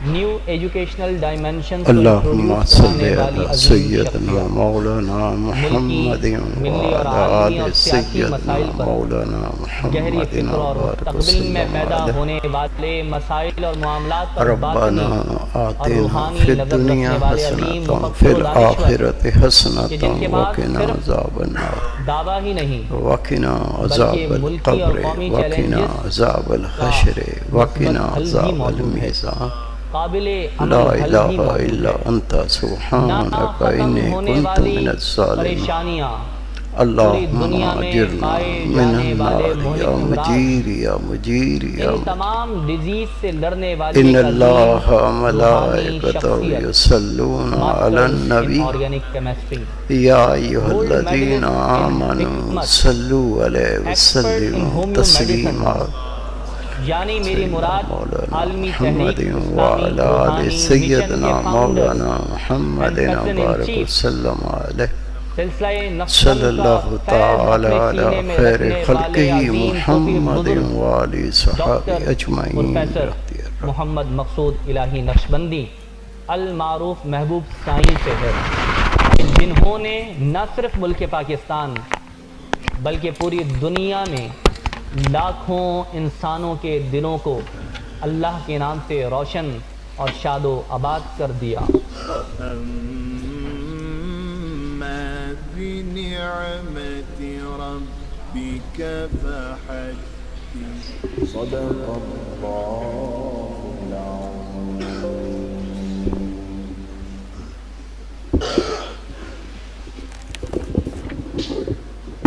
new educational dimensions کو اللہم انٹروڈیوس صلی کرنے والی علی عظیم سیدنا شخصیت، مولانا محمد ملی اور وعلی عالمی اور آل سیاسی سیدنا مسائل پر مولانا گہری محمد فکر اور وبارک مستقبل میں وسلم پیدا علیہ۔ ہونے والے مسائل اور معاملات پر ربنا باطنی اور آتنا روحانی فی نظر الدنیا رکھنے والے عظیم حسنۃ مفکر فی و دانشور الآخرۃ کہ حسنۃ جن کے بعد وقنا صرف عذاب النار دعویٰ ہی نہیں وقنا عذاب بلکہ ملکی اور القبر قومی وقنا چیلنجز عذاب الحشر وقنا مثبت حل بھی عذاب موجود ہے۔ المیزان قابل لا عمل حل بھی الہ موجود الا ہے۔ انت نہ سبحانک ختم انی ہونے کنت والی من الظالمین۔ پریشانیاں، پوری اللہم دنیا میں اجرنا پائے من جانے والے النار مہلک یا امراض، مجیر یا مجیر یا ان تمام ڈیزیز سے لڑنے والی ان ایک عظیم اللہ روحانی ملائکتہ شخصیت، یصلون علی ماسٹرز النبی ان آرگینک کیمسٹری، یا ایہا گولڈ الذین میڈلسٹ ان آمنوا حکمت، صلوا علیہ ایکسپرٹ ان وسلموا ہومیو تسلیما۔ یعنی میری مراد مولانا عالمی محمد تحریک اسلامی وعلی آل روحانی مشن سیدنا کے مولانا فاؤنڈر محمد اینڈ پرسن ان وبارک چیف وسلم علیہ سلسلہ صلی نقشبند کا اللہ فیض تعالی اپنے علی سینے میں خیر رکھنے خلقہ والے عظیم صوفی محمد بزرگ وآلہ صحابہ ڈاکٹر اجمعین پروفیسر محمد مقصود الہی نقشبندی المعروف محبوب سائیں سے ہے، جنہوں نے نہ صرف ملک پاکستان بلکہ پوری دنیا میں لاکھوں انسانوں کے دلوں کو اللہ کے نام سے روشن اور شاد و آباد کر دیا۔ أما بنعمة ربك فحدث صدق الله العظيم۔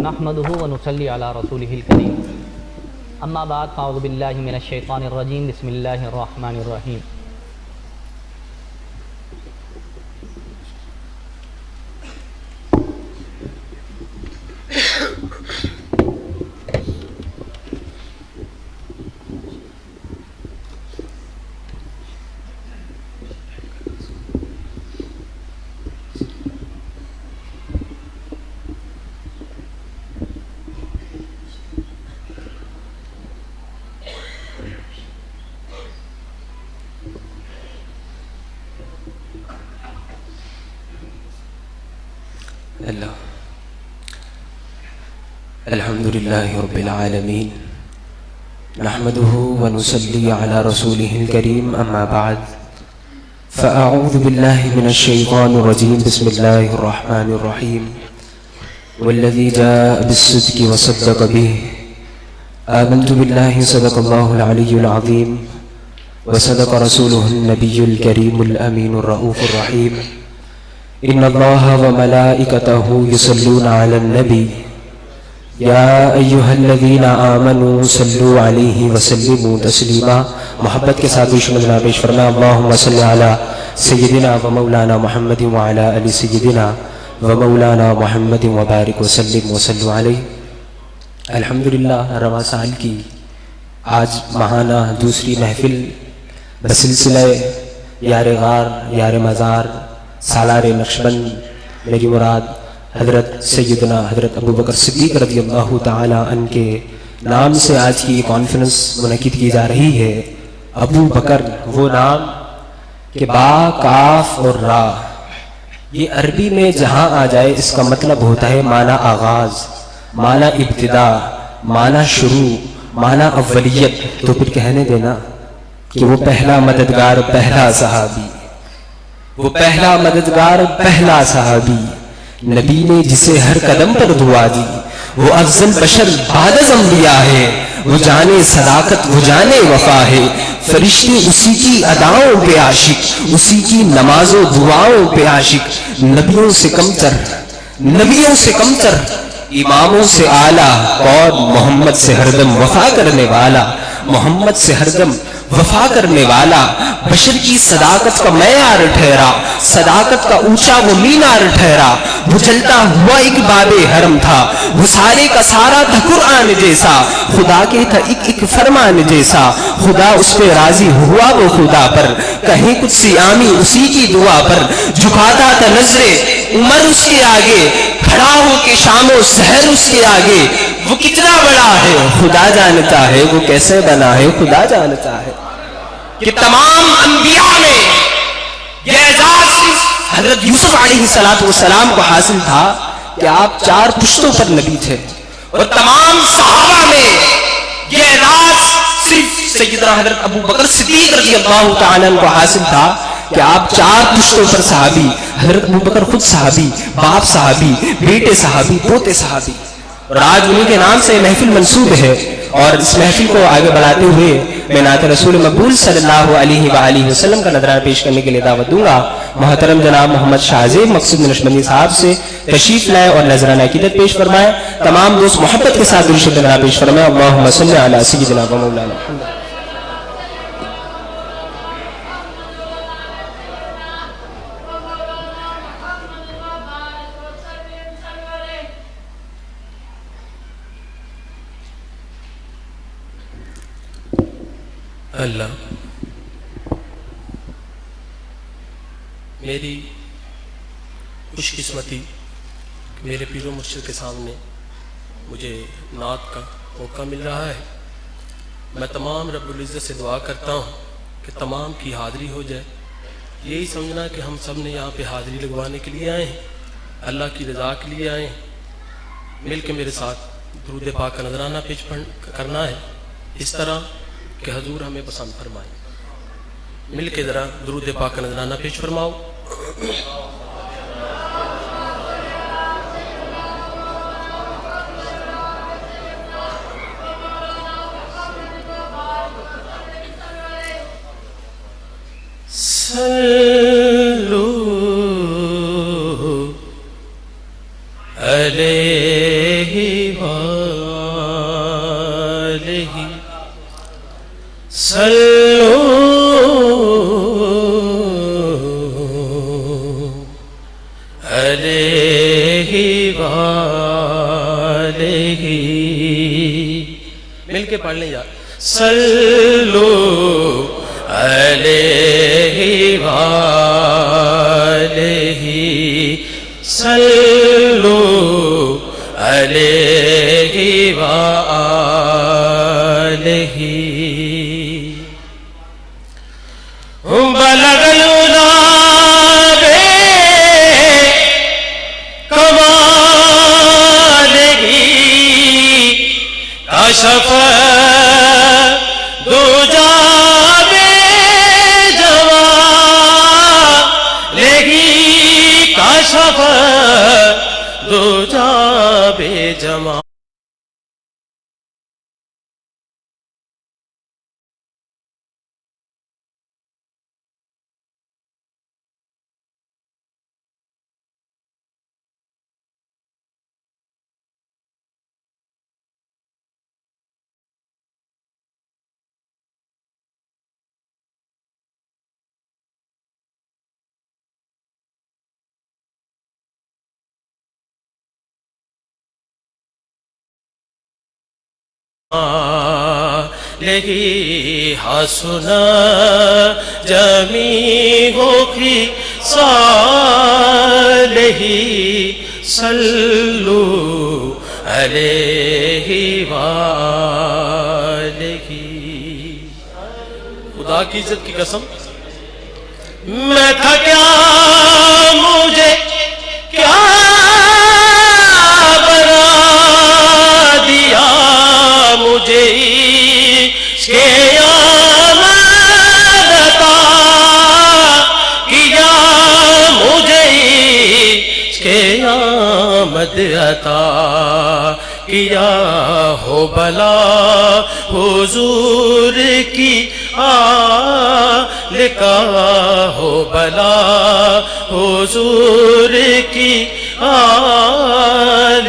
نحمدہ و نصلی علی رسولہ الکریم اما بعد فاعوذ باللہ من الشیطان الرجیم بسم اللہ الرحمن الرحیم۔ الحمد لله رب العالمين نحمده ونصلي على رسوله الكريم أما بعد فأعوذ بالله من الشيطان الرجيم بسم الله الرحمن الرحيم والذي جاء بالصدق وصدق به آمنت بالله صدق الله العلي العظيم وصدق رسوله النبي الكريم الأمين الرؤوف الرحيم إن الله وملائكته يصلون على النبي یا ایہا الذین آمنوا صلوا علیہ وسلموا تسلیما۔ محبت کے ساتھ عشق نظرہ پیش فرمائے اللہم صلی علی سیدنا و مولانا محمد وعلی آل سیدنا و مولانا محمد وبارک وسلم وصلوا علیہ۔ الحمدللہ رواں سال کی آج ماہانہ دوسری محفل بسلسلہ یار غار یار مزار سالار نقشبند میری مراد حضرت سیدنا حضرت ابوبکر صدیق رضی اللہ تعالی عنہ کے نام سے آج کی کانفرنس منعقد کی جا رہی ہے۔ ابو بکر وہ نام کہ با کاف اور را یہ عربی میں جہاں آ جائے اس کا مطلب ہوتا ہے معنی آغاز، معنی ابتدا، معنی شروع، معنی اولیت۔ تو پھر کہنے دینا کہ وہ پہلا مددگار پہلا صحابی، وہ پہلا مددگار پہلا صحابی، نبی نے جسے ہر قدم پر دعا دی، وہ افضل بشر بعد از انبیاء ہے، وہ جانے صداقت وہ جانے وفا ہے، فرشتے اسی کی اداؤں پہ عاشق، اسی کی نماز و دعاؤں پہ عاشق، نبیوں سے کمتر اماموں سے اعلیٰ کون محمد سے ہردم وفا کرنے والا، محمد سے ہردم وفا کرنے والا، بشر کی صداقت کا معیار ٹھہرا، صداقت کا اونچا وہ مینار ٹھہرا، وہ جلتا ہوا ایک باب حرم تھا، وہ سارے کا سارا تھا قرآن جیسا، خدا کے تھا ایک ایک فرمان جیسا، خدا اس پہ راضی ہوا وہ خدا پر، کہیں کچھ سی آمی اسی کی دعا پر، جھکاتا تھا نظریں عمر اس کے آگے، کھڑا ہو کے شام و سحر اس کے آگے، وہ کتنا بڑا ہے خدا جانتا ہے، وہ کیسے بنا ہے خدا جانتا ہے، کہ تمام انبیاء میں یہ اعزاز صرف حضرت یوسف علیہ السلام کو حاصل تھا کہ آپ 4 پشتوں پر نبی تھے، اور تمام صحابہ میں یہ اعزاز صرف سیدنا حضرت ابو بکر صدیق رضی اللہ تعالیٰ عنہ کو حاصل تھا کہ آپ 4 پشتوں پر صحابی، حضرت ابو بکر خود صحابی، باپ صحابی، بیٹے صحابی، پوتے صحابی، اور آج انہیں کے نام سے محفل منسوب ہے، اور اس محفل کو آگے بڑھاتے ہوئے میں نعت رسول مقبول صلی اللہ علیہ وآلہ وسلم کا نذرانہ پیش کرنے کے لیے دعوت دوں گا۔ محترم جناب محمد شاہ زیب مقصود نقشبندی صاحب سے تشریف لائے اور نذرانہ عقیدت پیش فرمائے، تمام دوست محبت کے ساتھ درود شریف نذرانہ پیش فرمائے۔ اللہم صلی علی سیدنا و مولانا محمد۔ اللہ میری خوش قسمتی میرے پیر و مرشد کے سامنے مجھے نعت کا موقع مل رہا ہے۔ میں تمام رب العزت سے دعا کرتا ہوں کہ تمام کی حاضری ہو جائے، یہی سمجھنا کہ ہم سب نے یہاں پہ حاضری لگوانے کے لیے آئے ہیں، اللہ کی رضا کے لیے آئے ہیں۔ مل کے میرے ساتھ درود پاک کا نذرانہ پیش کرنا ہے اس طرح کہ حضور ہمیں پسند فرمائے۔ مل کے ذرا درود پاک کا نذرانہ پیش فرماؤ۔ صلو علیہ وآلہ صلو علیہ وآلہ، مل کے پڑھ لیں یار، صلو علیہ وآلہ صلو علیہ وآلہ، بلغ العلا بکمالہ کشف دجا بجمالہ کشف دجا بجمالہ۔ لہی حسنا جمیع خصالہ صلو علیہ وآلہ۔ خدا کی عزت کی قسم میں تھا کیا، مجھے کیا بنا دیا، مجھے عشق آمد عطا کیا، مجھے عشق آمد عطا کیا، ہو بلا حضور کی آل کا، ہو بلا حضور کی آل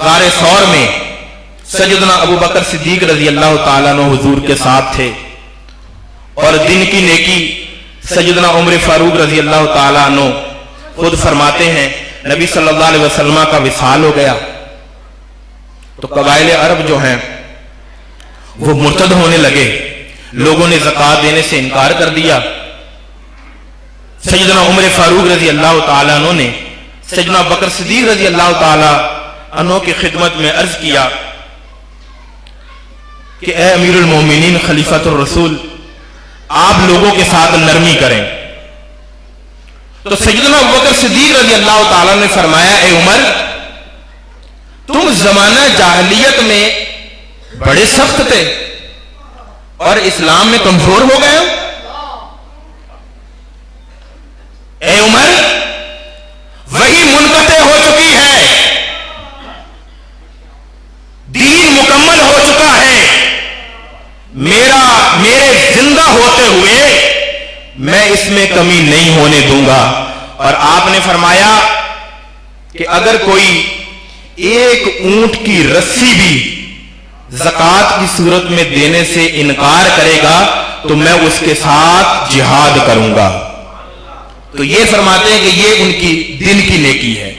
غار ثور میں سیدنا ابو بکر صدیق رضی اللہ تعالیٰ عنہ حضور کے ساتھ تھے، اور دن کی نیکی سیدنا عمر فاروق رضی اللہ تعالیٰ عنہ خود فرماتے ہیں نبی صلی اللہ علیہ وسلم کا وصال ہو گیا تو قبائل عرب جو ہیں وہ مرتد ہونے لگے، لوگوں نے زکوٰۃ دینے سے انکار کر دیا۔ سیدنا عمر فاروق رضی اللہ تعالیٰ عنہ نے سیدنا بکر صدیق رضی اللہ تعالیٰ عنہ کی خدمت میں عرض کیا کہ اے امیر المومنین خلیفۃ الرسول، آپ لوگوں کے ساتھ نرمی کریں۔ تو سیدنا ابوبکر صدیق رضی اللہ تعالیٰ نے فرمایا اے عمر، تم زمانہ جاہلیت میں بڑے سخت تھے اور اسلام میں کمزور ہو گئے ہو۔ اے عمر، وہی منقطع ہو چکی ہے، دین مکمل ہو چکا ہے، میرے زندہ ہوتے ہوئے میں اس میں کمی نہیں ہونے دوں گا۔ اور آپ نے فرمایا کہ اگر کوئی ایک اونٹ کی رسی بھی زکوٰۃ کی صورت میں دینے سے انکار کرے گا تو میں اس کے ساتھ جہاد کروں گا۔ تو یہ فرماتے ہیں کہ یہ ان کی دن کی نیکی ہے۔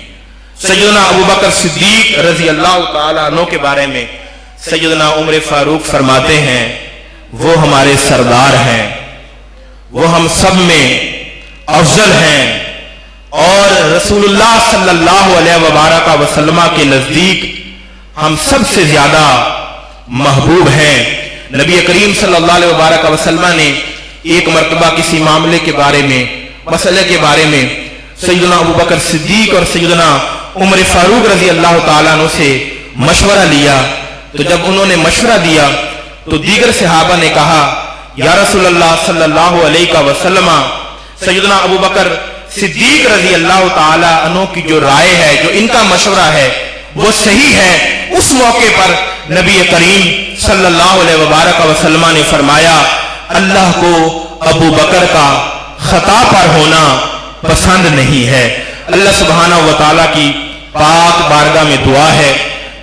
سیدنا ابوبکر صدیق رضی اللہ تعالیٰ عنہ کے بارے میں سیدنا عمر فاروق فرماتے ہیں وہ ہمارے سردار ہیں، وہ ہم سب میں افضل ہیں، اور رسول اللہ صلی اللہ علیہ وبارک وسلم کے نزدیک ہم سب سے زیادہ محبوب ہیں۔ نبی کریم صلی اللہ علیہ وبارک وسلم نے ایک مرتبہ کسی معاملے کے بارے میں، مسئلے کے بارے میں سیدنا ابوبکر صدیق اور سیدنا عمر فاروق رضی اللہ تعالیٰ عنہ سے مشورہ لیا۔ تو جب انہوں نے مشورہ دیا تو دیگر صحابہ نے کہا یا رسول اللہ صلی اللہ علیہ وسلم، سیدنا ابوبکر صدیق رضی اللہ تعالیٰ عنہ کی جو رائے ہے، جو ان کا مشورہ ہے وہ صحیح ہے۔ اس موقع پر نبی کریم صلی اللہ علیہ وبارک وسلم نے فرمایا اللہ کو ابو بکر کا خطا پر ہونا پسند نہیں ہے۔ اللہ سبحانہ و تعالیٰ کی پاک بارگاہ میں دعا ہے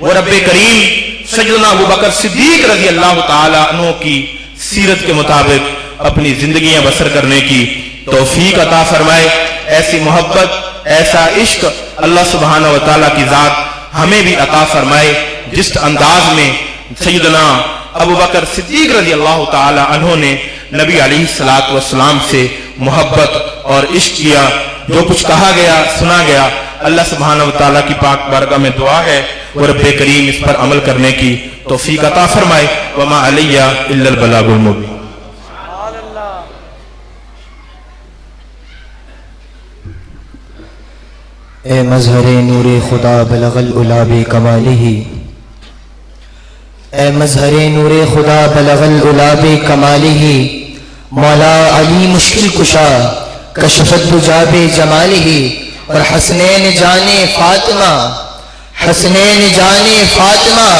وہ رب کریم سیدنا ابو بکر صدیق رضی اللہ تعالیٰ عنہ کی سیرت کے مطابق اپنی زندگیاں بسر کرنے کی توفیق عطا فرمائے۔ ایسی محبت، ایسا عشق اللہ سبحانہ و تعالیٰ کی ذات ہمیں بھی عطا فرمائے جس انداز میں سیدنا ابو بکر صدیق رضی اللہ تعالیٰ عنہ نے نبی علیہ الصلوۃ والسلام سے محبت اور عشق کیا۔ جو کچھ کہا گیا، سنا گیا، اللہ سبحانہ و تعالیٰ کی پاک بارگاہ میں دعا ہے وہ رب کریم اس پر عمل کرنے کی توفیق عطا فرمائے۔ وما علیہ الا البلاغ المبین۔ اے مظہر نور خدا بلغ العلا بکمالہ، اے مظہر نور خدا بلغ العلا بکمالہ، مولا علی مشکل کشا کشفت دجا بجمالہ، اور حسنین جان فاطمہ، حسنین جان فاطمہ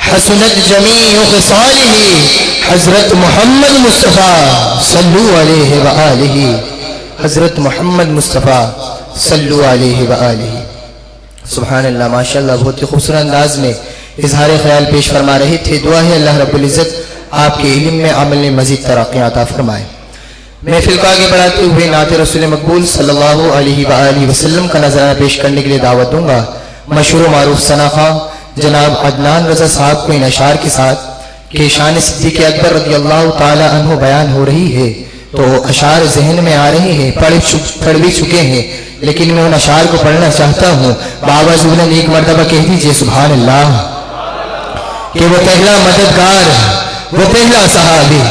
حسنت جمیع خصالہ، حضرت محمد مصطفیٰ صلو علیہ وآلہ، حضرت محمد مصطفیٰ صلو علیہ وآلہ۔ سبحان اللہ، ماشاءاللہ، بہت ہی خوبصورت انداز میں اظہار خیال پیش فرما رہے تھے۔ دعا ہے اللہ رب العزت آپ کے علم میں عمل میں مزید ترقی عطا فرمائے۔ محفل کو آگے بڑھاتے ہوئے نعت رسول مقبول صلی اللہ علیہ وآلہ وسلم کا نظرانہ پیش کرنے کے لیے دعوت دوں گا مشہور و معروف ثنا خواں جناب عدنان رضا صاحب کو ان اشعار کے ساتھ کہ شان صدیق اکبر رضی اللہ تعالی عنہ بیان ہو رہی ہے تو اشعار ذہن میں آ رہے ہیں، پڑھ بھی چکے ہیں، لیکن میں ان اشعار کو پڑھنا چاہتا ہوں۔ بابا زبلن ایک مرتبہ کہہ دیجئے سبحان اللہ، کہ وہ پہلا مددگار، وہ پہلا صحابی،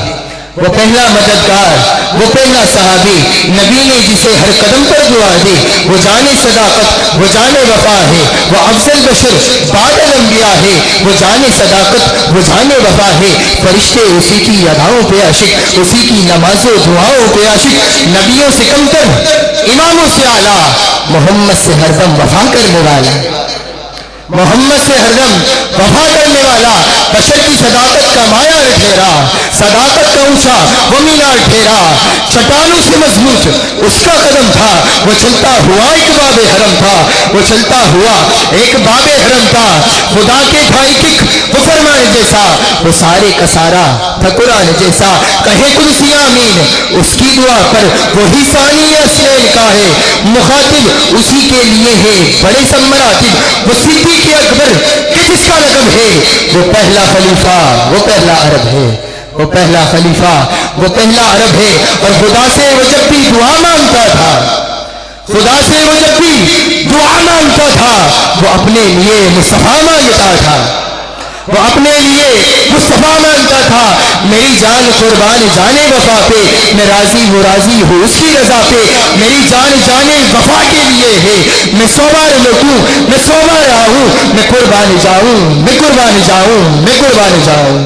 وہ پہلا مددگار، وہ پہلا صحابی، نبی نے جسے ہر قدم پر دعا دی، وہ جانے صداقت، وہ جانے وفا ہے، وہ افضل بشر بعد الانبیاء ہے، وہ جانے صداقت، وہ جانے وفا ہے، فرشتے اسی کی اداؤں پہ عاشق، اسی کی نماز و دعاؤں پہ عاشق، نبیوں سے کمتر، اماموں سے اعلیٰ، محمد سے ہر دم وفا کرنے والا، محمد سے ہردم وفا کرنے والا، بشر کی صداقت کا مایار ٹھہرا، صداقت کا اونچا وہ مینار ٹھہرا، چٹانوں سے مضبوط اس کا قدم تھا، وہ چلتا ہوا ایک باب حرم تھا، وہ چلتا ہوا ایک باب حرم تھا، خدا کے تھا ایک وہ فرمان جیسا، وہ سارے کا سارا تھا قرآن جیسا، کہے قدسی آمین اس کی دعا پر، وہی ثانی اسلام کا ہے، مخاطب اسی کے لیے ہے، بڑے سب مراتب وہ صدیق اکبر کہ جس کا لقب ہے، وہ پہلا خلیفہ وہ پہلا عرب ہے، وہ پہلا خلیفہ وہ پہلا عرب ہے، اور خدا سے وہ جب بھی دعا مانگتا تھا، خدا سے وہ جب بھی دعا مانگتا تھا، وہ اپنے لیے مصطفیٰ مانگتا تھا، وہ اپنے لیے مصطفیٰ مانگتا تھا، میری جان قربان جانے وفا پہ، میں راضی ہوں راضی ہوں اس کی رضا پہ، میری جان جانے وفا کے لیے ہے، میں 100 بار لوٹوں میں 100 بار آؤں، میں قربان جاؤں میں قربان جاؤں میں قربان جاؤں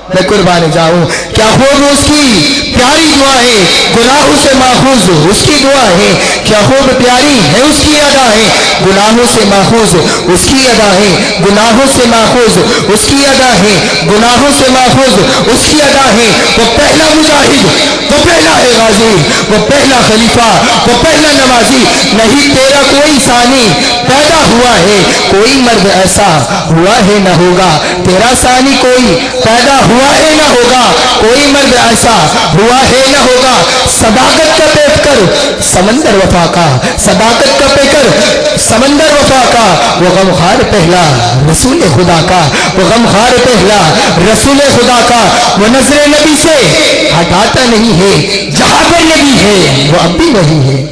میں قربان جاؤں، کیا خوب اس کی پیاری دعائیں، گناہوں سے ماخوذ اس کی دعائیں، کیا خوب پیاری ہے اس کی ادائیں، گناہوں سے ماخوذ اس کی ادائیں، گناہوں سے ماخوذ اس کی ادائیں، گناہوں سے ماخوذ اس کی ادائیں، وہ پہلا مجاہد وہ پہلا ہے غازی، وہ پہلا خلیفہ وہ پہلا نمازی، نہیں تیرا کوئی ثانی پیدا ہوا ہے، کوئی مرد ایسا ہوا ہے نہ ہوگا، تیرا ثانی کوئی پیدا ہوا ہے نہ ہوگا، کوئی مرد ایسا ہوا ہے نہ ہوگا، صداقت کا پیٹ کر سمندر وفا کا، صداقت کا پیٹ کر سمندر وفا کا، وہ غمخوار پہلا رسول خدا کا، وہ غمخوار پہلا رسول خدا کا، وہ نظر نبی سے ہٹاتا نہیں ہے، جہاں پر نبی ہے وہ اب بھی وہی ہے،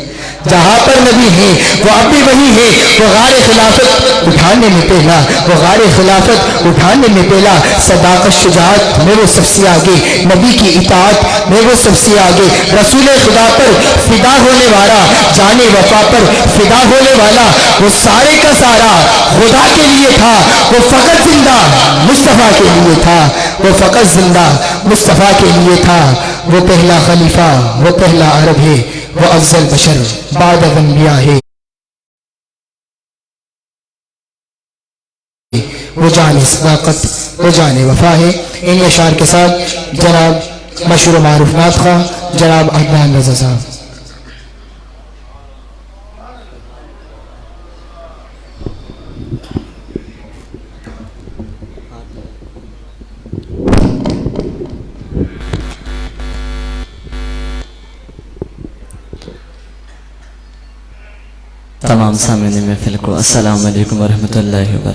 جہاں پر نبی ہے وہ اب بھی وہی ہے، وہ غار خلافت اٹھانے میں پہلا، وہ غار خلافت اٹھانے میں پہلا، صداقت شجاعت میں وہ سب سے آگے، نبی کی اطاعت میں وہ سب سے آگے، رسول خدا پر فدا ہونے والا، جانے وفا پر فدا ہونے والا، وہ سارے کا سارا خدا کے لیے تھا، وہ فقط زندہ مصطفیٰ کے لیے تھا، وہ فقط زندہ مصطفیٰ کے لیے تھا، وہ پہلا خلیفہ وہ پہلا عرب ہے، وہ افضل بشر بعد انبیاء ہے، وہ جان صداقت وہ جان وفا ہے۔ ان اشعار کے ساتھ جناب مشہور معروف نعت خواہ جناب عدنان رضا صاحب۔ تمام سامعین محفل کو السلام علیکم ورحمۃ اللہ وبرکاتہ۔